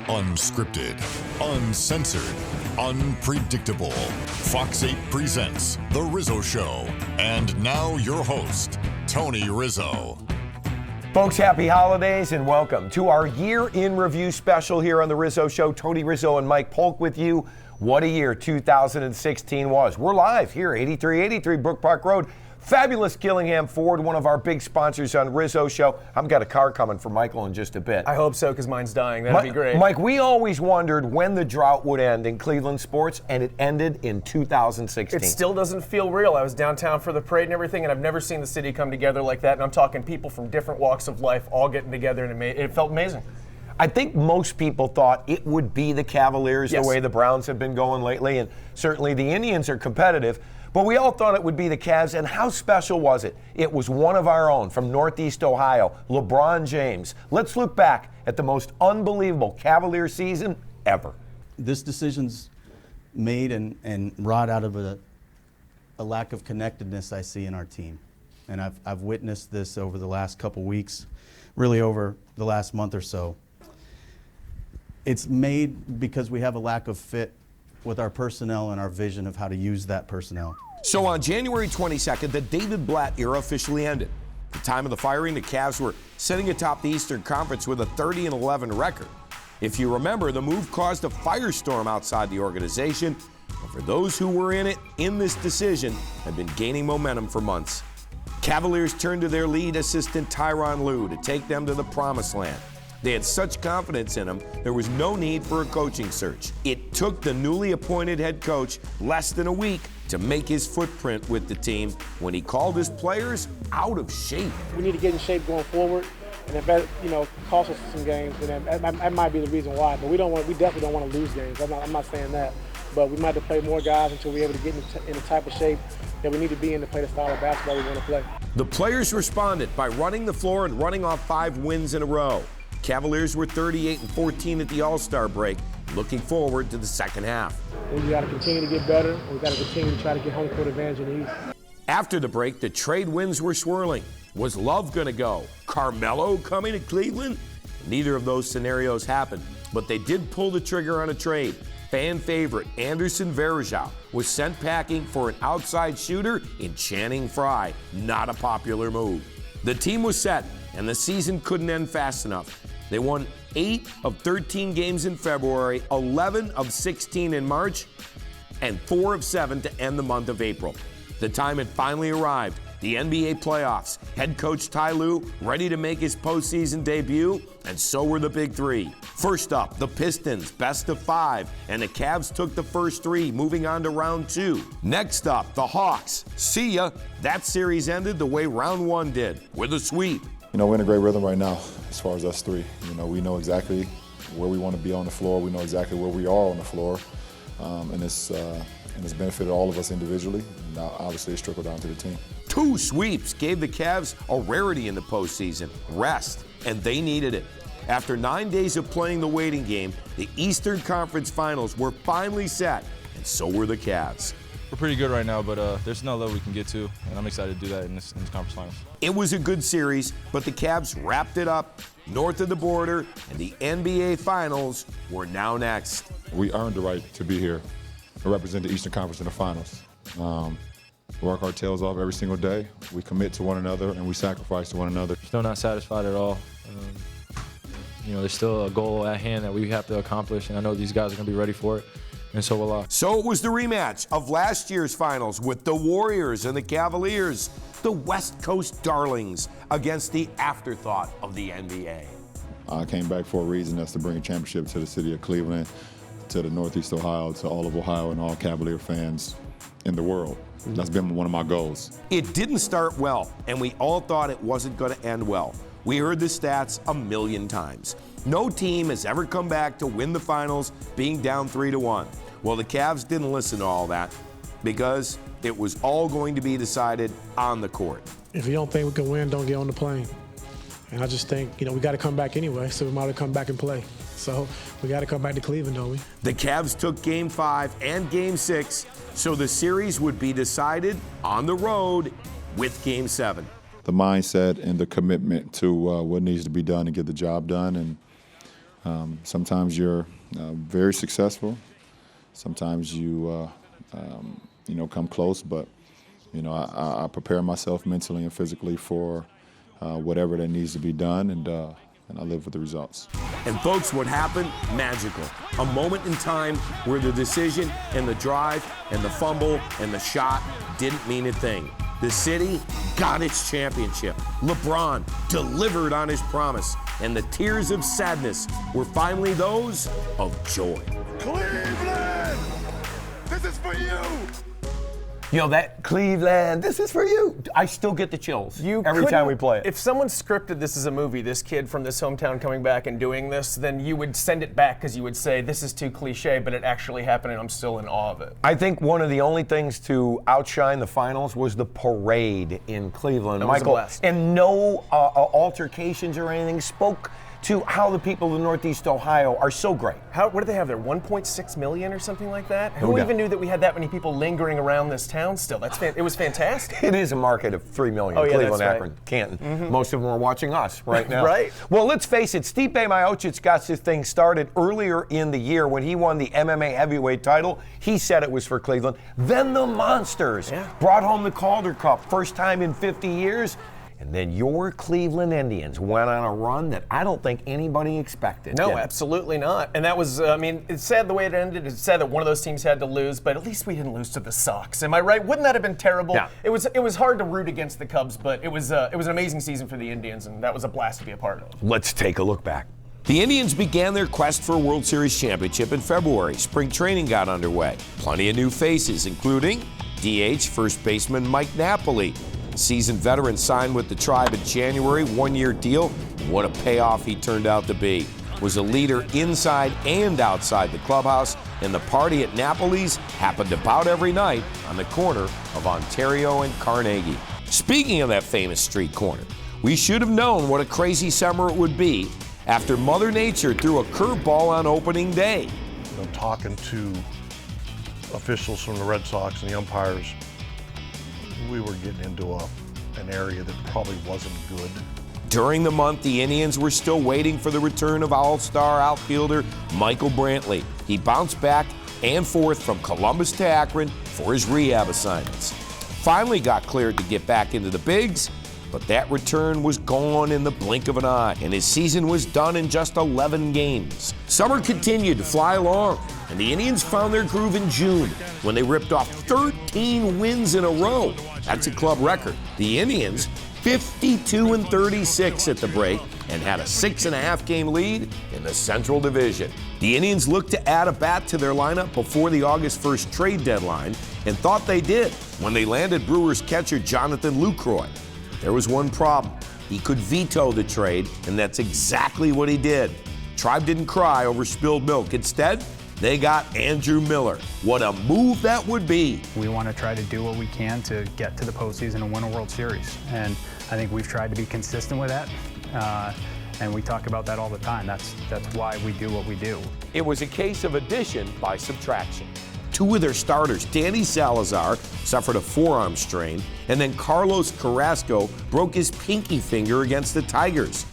Unscripted, uncensored, unpredictable. Fox 8 presents The Rizzo Show. And now your host, Tony Rizzo. Folks, happy holidays and welcome to our Year in Review special here on The Rizzo Show. Tony Rizzo and Mike Polk with you. What a year 2016 was. We're live here, 8383 Brookpark Road. Fabulous Gillingham54, one of our big sponsors on Rizzo Show. I've got a car coming for Michael in just a bit. I hope so, because mine's dying. That'd be great. Mike, we always wondered when the drought would end in Cleveland sports, and it ended in 2016. It still doesn't feel real. I was downtown for the parade and everything, and I've never seen the city come together like that. And I'm talking people from different walks of life all getting together, and it felt amazing. I think most people thought it would be the Cavaliers, Yes. the way the Browns have been going lately, and certainly the Indians are competitive. But we all thought it would be the Cavs, and how special was it? It was one of our own from Northeast Ohio, LeBron James. Let's look back at the most unbelievable Cavalier season ever. This decision's made and wrought out of a lack of connectedness I see in our team. And I've witnessed this over the last couple weeks, really over the last month or so. It's made because we have a lack of fit with our personnel and our vision of how to use that personnel. So on January 22nd, the David Blatt era officially ended. At the time of the firing, the Cavs were sitting atop the Eastern Conference with a 30-11 record. If you remember, the move caused a firestorm outside the organization, but for those who were in it in this decision, had been gaining momentum for months. Cavaliers turned to their lead assistant Tyronn Lue to take them to the promised land. They had such confidence in him, there was no need for a coaching search. It took the newly appointed head coach less than a week to make his footprint with the team when he called his players out of shape. We need to get in shape going forward, and if that, costs us some games, then that might be the reason why. But we definitely don't want to lose games. I'm not saying that, but we might have to play more guys until we're able to get in the type of shape that we need to be in to play the style of basketball we want to play. The players responded by running the floor and running off 5 wins in a row. Cavaliers were 38-14 at the All-Star break, looking forward to the second half. We got to continue to get better, and we got to continue to try to get home court advantage in the East. After the break, the trade winds were swirling. Was Love going to go? Carmelo coming to Cleveland? Neither of those scenarios happened, but they did pull the trigger on a trade. Fan favorite Anderson Varejao was sent packing for an outside shooter in Channing Frye. Not a popular move. The team was set, and the season couldn't end fast enough. They won 8 of 13 games in February, 11 of 16 in March, and 4 of 7 to end the month of April. The time had finally arrived. The NBA playoffs. Head coach Ty Lue ready to make his postseason debut, and so were the big three. First up, the Pistons, best of 5, and the Cavs took the first 3, moving on to round 2. Next up, the Hawks. See ya. That series ended the way round 1 did, with a sweep. We're in a great rhythm right now as far as us 3. We know exactly where we want to be on the floor. We know exactly where we are on the floor. And it's benefited all of us individually. Now, obviously, it's trickled down to the team. 2 sweeps gave the Cavs a rarity in the postseason, rest, and they needed it. After 9 days of playing the waiting game, the Eastern Conference Finals were finally set, and so were the Cavs. We're pretty good right now, but there's no level we can get to, and I'm excited to do that in this conference finals. It was a good series, but the Cavs wrapped it up north of the border, and the NBA Finals were now next. We earned the right to be here and represent the Eastern Conference in the finals. Work our tails off every single day. We commit to one another, and we sacrifice to one another. Still not satisfied at all. There's still a goal at hand that we have to accomplish, and I know these guys are going to be ready for it. And so will I. So it was the rematch of last year's finals with the Warriors and the Cavaliers, the West Coast darlings, against the afterthought of the NBA. I came back for a reason. That's to bring a championship to the city of Cleveland, to the Northeast Ohio, to all of Ohio and all Cavalier fans in the world. That's been one of my goals. It didn't start well, and we all thought it wasn't going to end well. We heard the stats a million times. No team has ever come back to win the finals being down 3-1. Well, the Cavs didn't listen to all that because it was all going to be decided on the court. If you don't think we can win, don't get on the plane. And I just think, we got to come back anyway, so we might have come back and play. So we got to come back to Cleveland, don't we? The Cavs took Game 5 and Game 6, so the series would be decided on the road with Game 7. The mindset and the commitment to what needs to be done to get the job done, and Sometimes you're very successful. Sometimes you, come close. But, I prepare myself mentally and physically for whatever that needs to be done, and I live with the results. And folks, what happened? Magical. A moment in time where the decision and the drive and the fumble and the shot didn't mean a thing. The city got its championship. LeBron delivered on his promise, and the tears of sadness were finally those of joy. Cleveland, this is for you. That Cleveland, this is for you. I still get the chills every time we play it. If someone scripted this as a movie, this kid from this hometown coming back and doing this, then you would send it back because you would say, this is too cliche, but it actually happened and I'm still in awe of it. I think one of the only things to outshine the finals was the parade in Cleveland. That was a Michael, blast. and no altercations or anything spoke to how the people of Northeast Ohio are so great. What do they have there, 1.6 million or something like that? Who doubt. even knew that we had that many people lingering around this town still? It was fantastic. It is a market of 3 million. Oh, yeah, Cleveland, that's Akron, Canton. Most of them are watching us right now. Right. Well, let's face it, Stipe Miocic got this thing started earlier in the year when he won the MMA heavyweight title. He said it was for Cleveland. Then the Monsters brought home the Calder Cup, first time in 50 years. And then your Cleveland Indians went on a run that I don't think anybody expected. No, absolutely not. And that was, it's sad the way it ended. It's sad that one of those teams had to lose, but at least we didn't lose to the Sox. Am I right? Wouldn't that have been terrible? Yeah. It was hard to root against the Cubs, but it was an amazing season for the Indians, and that was a blast to be a part of. Let's take a look back. The Indians began their quest for a World Series championship in February. Spring training got underway. Plenty of new faces, including DH first baseman Mike Napoli. Seasoned veteran signed with the Tribe in January, one-year deal. What a payoff he turned out to be. Was a leader inside and outside the clubhouse, and the party at Napoli's happened about every night on the corner of Ontario and Carnegie. Speaking of that famous street corner, we should have known what a crazy summer it would be after Mother Nature threw a curveball on opening day. I'm talking to officials from the Red Sox and the umpires. We were getting into an area that probably wasn't good. During the month, the Indians were still waiting for the return of all-star outfielder Michael Brantley. He bounced back and forth from Columbus to Akron for his rehab assignments. Finally got cleared to get back into the bigs, but that return was gone in the blink of an eye, and his season was done in just 11 games. Summer continued to fly along, and the Indians found their groove in June when they ripped off 13 wins in a row. That's a club record. The Indians, 52-36 at the break, and had a 6.5 game lead in the Central Division. The Indians looked to add a bat to their lineup before the August 1st trade deadline, and thought they did when they landed Brewers catcher Jonathan Lucroy. There was one problem. He could veto the trade, and that's exactly what he did. Tribe didn't cry over spilled milk. Instead, they got Andrew Miller. What a move that would be. We want to try to do what we can to get to the postseason and win a World Series. And I think we've tried to be consistent with that. And we talk about that all the time. That's why we do what we do. It was a case of addition by subtraction. Two of their starters, Danny Salazar, suffered a forearm strain, and then Carlos Carrasco broke his pinky finger against the Tigers.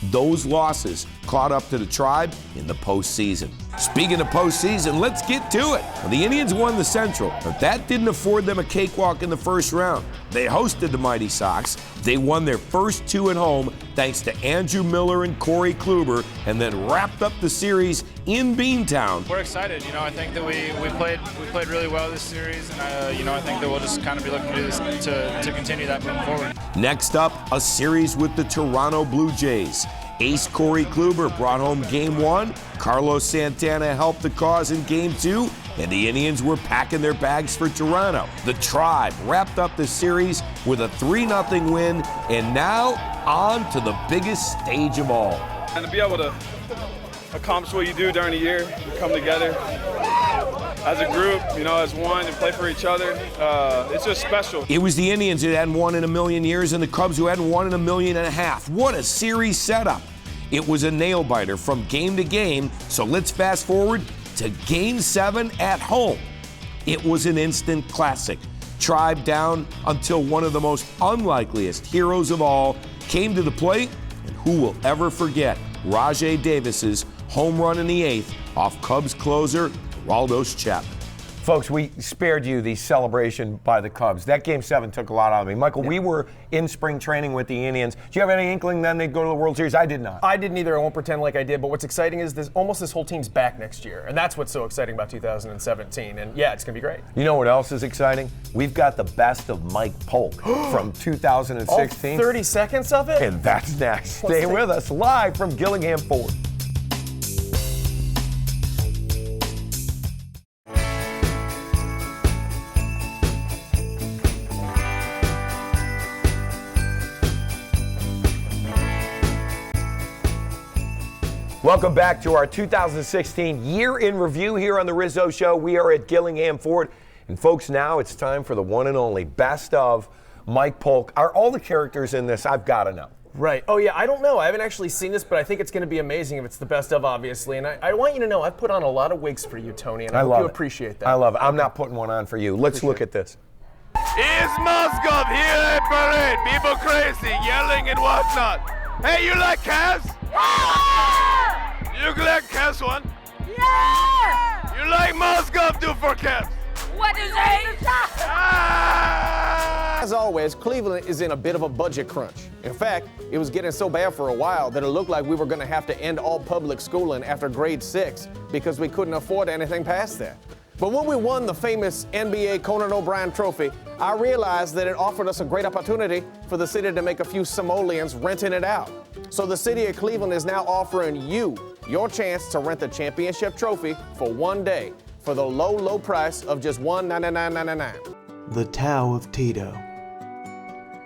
Those losses caught up to the Tribe in the postseason. Speaking of postseason, let's get to it. Well, the Indians won the Central, but that didn't afford them a cakewalk in the first round. They hosted the mighty Sox. They won their first two at home thanks to Andrew Miller and Corey Kluber, and then wrapped up the series in Beantown. We're excited. I think that we played really well this series, and I think that we'll just kind of be looking to do this to continue that moving forward. Next up, a series with the Toronto Blue Jays. Ace Corey Kluber brought home Game 1, Carlos Santana helped the cause in Game 2, and the Indians were packing their bags for Toronto. The Tribe wrapped up the series with a 3-0 win, and now on to the biggest stage of all. And to be able to accomplish what you do during the year, come together as a group, as one, and play for each other, it's just special. It was the Indians who hadn't won in a million years and the Cubs who hadn't won in 1.5 million. What a series setup. It was a nail-biter from game to game, so let's fast forward to Game 7 at home. It was an instant classic. Tribe down until one of the most unlikeliest heroes of all came to the plate, and who will ever forget Rajai Davis's home run in the 8th off Cubs closer Aroldis Chapman. Folks, we spared you the celebration by the Cubs. That Game 7 took a lot out of me. Michael, we were in spring training with the Indians. Do you have any inkling then they'd go to the World Series? I did not. I didn't either. I won't pretend like I did. But what's exciting is this whole team's back next year. And that's what's so exciting about 2017. And yeah, it's going to be great. You know what else is exciting? We've got the best of Mike Polk from 2016. All 30 seconds of it? And that's next. Stay with us live from Gillingham54. Welcome back to our 2016 Year in Review here on the Rizzo Show. We are at Gillingham54. And folks, now it's time for the one and only best of Mike Polk. Are all the characters in this? I've got to know. Right. Oh, yeah, I don't know. I haven't actually seen this, but I think it's going to be amazing if it's the best of, obviously. And I want you to know I've put on a lot of wigs for you, Tony, and I hope you appreciate that. I love it. I'm not putting one on for you. Let's look at this. It's Moskov here at parade. People crazy, yelling and whatnot. Hey, you like Cavs? You like Cavs one? Yeah! You like Moskov do for Cavs? What is it? As always, Cleveland is in a bit of a budget crunch. In fact, it was getting so bad for a while that it looked like we were going to have to end all public schooling after grade 6 because we couldn't afford anything past that. But when we won the famous NBA Conan O'Brien Trophy, I realized that it offered us a great opportunity for the city to make a few simoleons renting it out. So the city of Cleveland is now offering you your chance to rent the championship trophy for one day for the low, low price of just $199.99. The Tao of Tito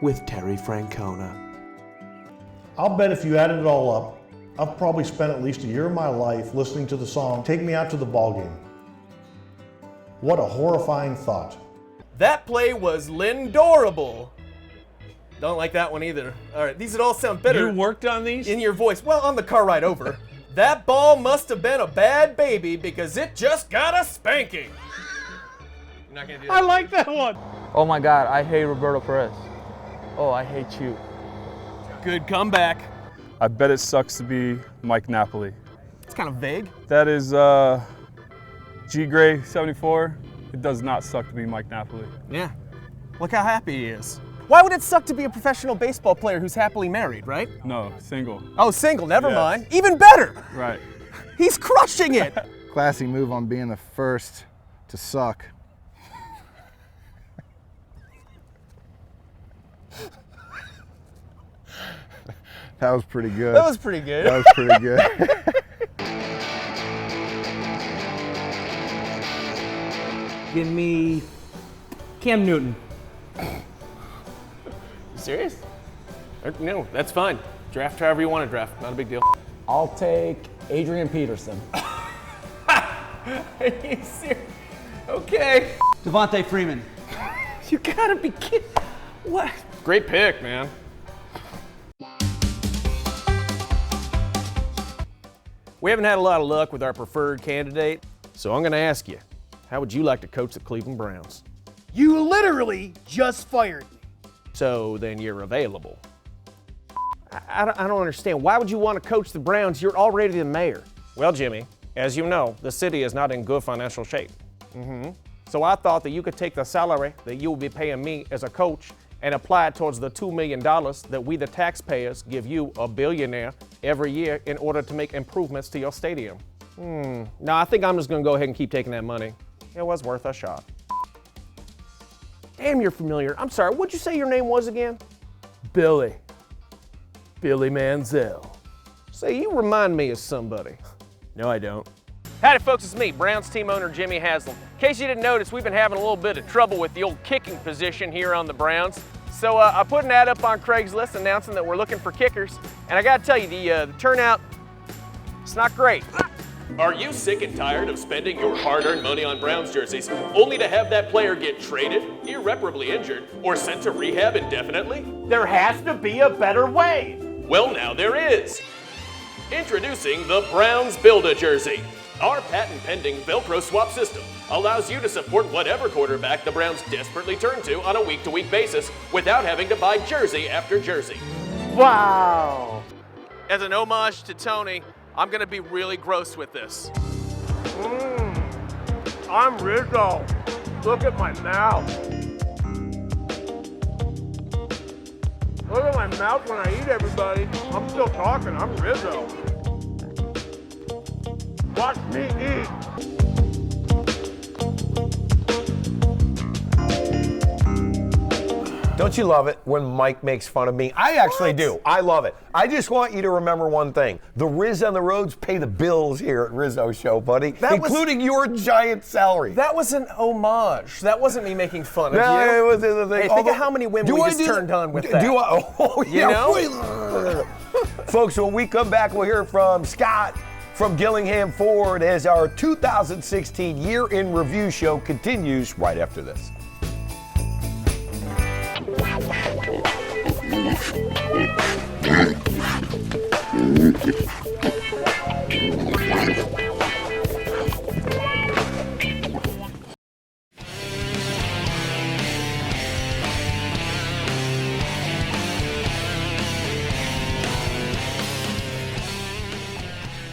with Terry Francona. I'll bet if you added it all up, I've probably spent at least a year of my life listening to the song Take Me Out to the Ballgame. What a horrifying thought. That play was lindorable. Don't like that one either. All right, these would all sound better. You worked on these? In your voice. Well, on the car ride over. That ball must have been a bad baby because it just got a spanking. You're not gonna do that. I like that one. Oh my God, I hate Roberto Perez. Oh, I hate you. Good comeback. I bet it sucks to be Mike Napoli. It's kind of vague. That is G Gray 74. It does not suck to be Mike Napoli. Yeah. Look how happy he is. Why would it suck to be a professional baseball player who's happily married, right? No, single. Oh, single, never mind. Even better. Right. He's crushing it. Classy move on being the first to suck. That was pretty good. That was pretty good. That was pretty good. Give me Cam Newton. Serious? No, that's fine. Draft however you want to draft. Not a big deal. I'll take Adrian Peterson. Are you serious? Okay. Devontae Freeman. You gotta be kidding. What? Great pick, man. We haven't had a lot of luck with our preferred candidate, so I'm gonna ask you, how would you like to coach the Cleveland Browns? You literally just fired me. So then you're available. I don't understand. Why would you want to coach the Browns? You're already the mayor. Well, Jimmy, as you know, the city is not in good financial shape. So I thought that you could take the salary that you will be paying me as a coach and apply it towards the $2 million that we, the taxpayers, give you, a billionaire, every year in order to make improvements to your stadium. No, I think I'm just going to go ahead and keep taking that money. It was worth a shot. Damn, you're familiar. I'm sorry, what'd you say your name was again? Billy. Billy Manziel. Say, you remind me of somebody. No, I don't. Howdy, folks, it's me, Browns team owner Jimmy Haslam. In case you didn't notice, we've been having a little bit of trouble with the old kicking position here on the Browns. So I put an ad up on Craigslist announcing that we're looking for kickers. And I gotta tell you, the turnout, it's not great. Are you sick and tired of spending your hard-earned money on Browns jerseys only to have that player get traded, irreparably injured, or sent to rehab indefinitely? There has to be a better way. Well, now there is. Introducing the Browns Build-A-Jersey. Our patent-pending Velcro swap system allows you to support whatever quarterback the Browns desperately turn to on a week-to-week basis without having to buy jersey after jersey. Wow. As an homage to Tony, I'm gonna be really gross with this. I'm Rizzo. Look at my mouth. Look at my mouth when I eat, everybody. I'm still talking. I'm Rizzo. Watch me eat. Don't you love it when Mike makes fun of me? I actually do. I love it. I just want you to remember one thing. The Riz on the roads pay the bills here at Rizzo Show, buddy, including your giant salary. That was an homage. That wasn't me making fun of No, you. it was the thing. Hey, think of how many women we just turned on with that. Oh, You yeah. know? Folks, when we come back, we'll hear from Scott from Gillingham Ford as our 2016 Year in Review show continues right after this.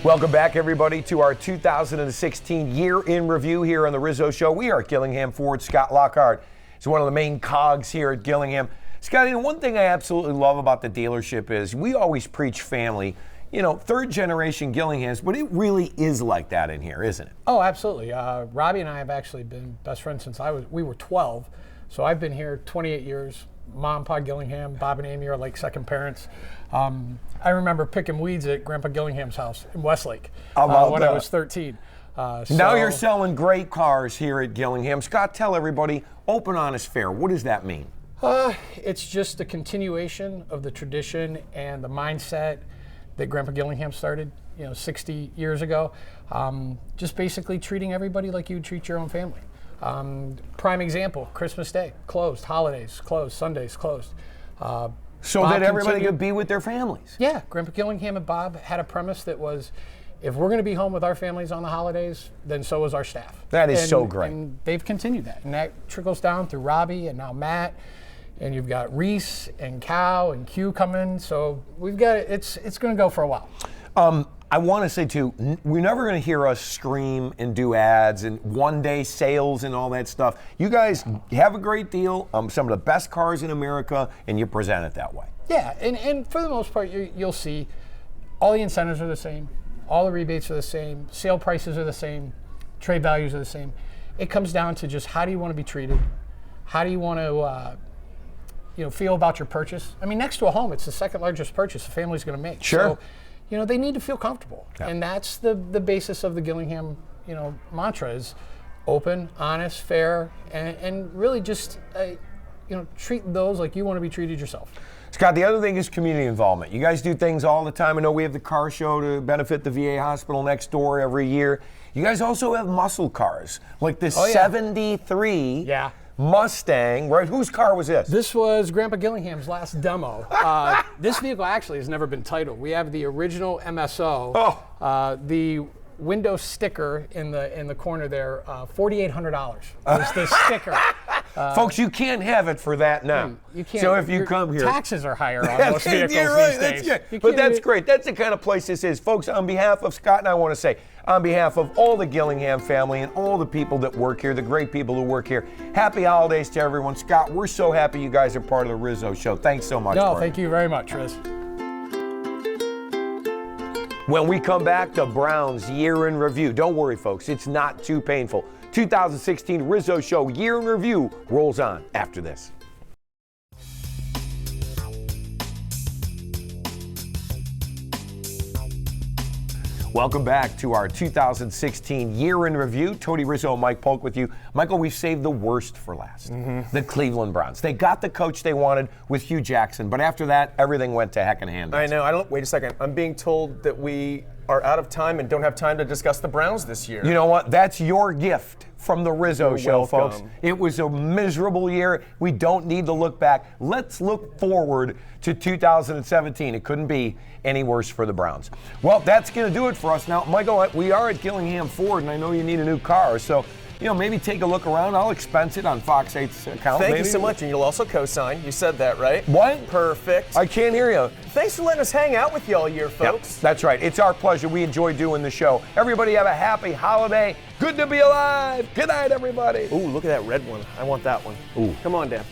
Welcome back, everybody, to our 2016 Year in Review here on the Rizzo Show. We are at Gillingham Ford. Scott Lockhart is one of the main cogs here at Gillingham. Scott, you know, one thing I absolutely love about the dealership is we always preach family. You know, third generation Gillinghams, but it really is like that in here, isn't it? Oh, absolutely. Robbie and I have actually been best friends since we were 12. So I've been here 28 years. Mom, Pa Gillingham, Bob and Amy are like second parents. I remember picking weeds at Grandpa Gillingham's house in Westlake when I was 13. Now you're selling great cars here at Gillingham. Scott, tell everybody, open, honest, fair. What does that mean? It's just a continuation of the tradition and the mindset that Grandpa Gillingham started, 60 years ago. Just basically treating everybody like you would treat your own family. Prime example, Christmas Day, closed. Holidays, closed. Sundays, closed. So that everybody could be with their families. Yeah, Grandpa Gillingham and Bob had a premise that was, if we're going to be home with our families on the holidays, then so is our staff. That is so great. And they've continued that. And that trickles down through Robbie and now Matt. And you've got Reese and Cal and Q coming. So we've got it's going to go for a while. I want to say, too, we're never going to hear us scream and do ads and one-day sales and all that stuff. You guys have a great deal, some of the best cars in America, and you present it that way. Yeah, and for the most part, you'll see all the incentives are the same, all the rebates are the same, sale prices are the same, trade values are the same. It comes down to just how do you want to be treated, how do you want to feel about your purchase. I mean, next to a home, it's the second largest purchase a family's going to make. Sure. So, they need to feel comfortable. Yeah. And that's the basis of the Gillingham, mantra is open, honest, fair, and really just, treat those like you want to be treated yourself. Scott, the other thing is community involvement. You guys do things all the time. I know we have the car show to benefit the VA hospital next door every year. You guys also have muscle cars, like this 73 Mustang, right? Whose car was this? This was Grandpa Gillingham's last demo. This vehicle actually has never been titled. We have the original MSO. The window sticker in the corner there, $4,800 was the sticker. Folks, you can't have it for that now. You can't. So if you come here, taxes are higher on most vehicles these days. But that's great. That's the kind of place this is. Folks, on behalf of Scott and I want to say, on behalf of all the Gillingham family and all the people that work here, the great people who work here, happy holidays to everyone. Scott, we're so happy you guys are part of the Rizzo Show. Thanks so much. No, thank you very much, Riz. When we come back to Brown's Year in Review, don't worry, folks, it's not too painful. 2016 Rizzo Show Year in Review rolls on after this. Welcome back to our 2016 Year in Review. Tony Rizzo and Mike Polk with you. Michael, we've saved the worst for last. The Cleveland Browns. They got the coach they wanted with Hugh Jackson, but after that, everything went to heck in handbasket. I know. Wait a second. I'm being told that we are out of time and don't have time to discuss the Browns this year. You know what? That's your gift from the Rizzo Show, welcome. folks. It was a miserable year. We don't need to look back. Let's look forward to 2017. It couldn't be any worse for the Browns. Well, that's going to do it for us now. Michael, we are at Gillingham Ford, and I know you need a new car, so maybe take a look around. I'll expense it on Fox 8's account. Thank maybe. you so much, and you'll also co-sign. You said that, right? What? Perfect. I can't hear you. Thanks for letting us hang out with you all year, folks. Yep, that's right. It's our pleasure. We enjoy doing the show. Everybody have a happy holiday. Good to be alive. Good night, everybody. Ooh, look at that red one. I want that one. Ooh. Come on, Dan.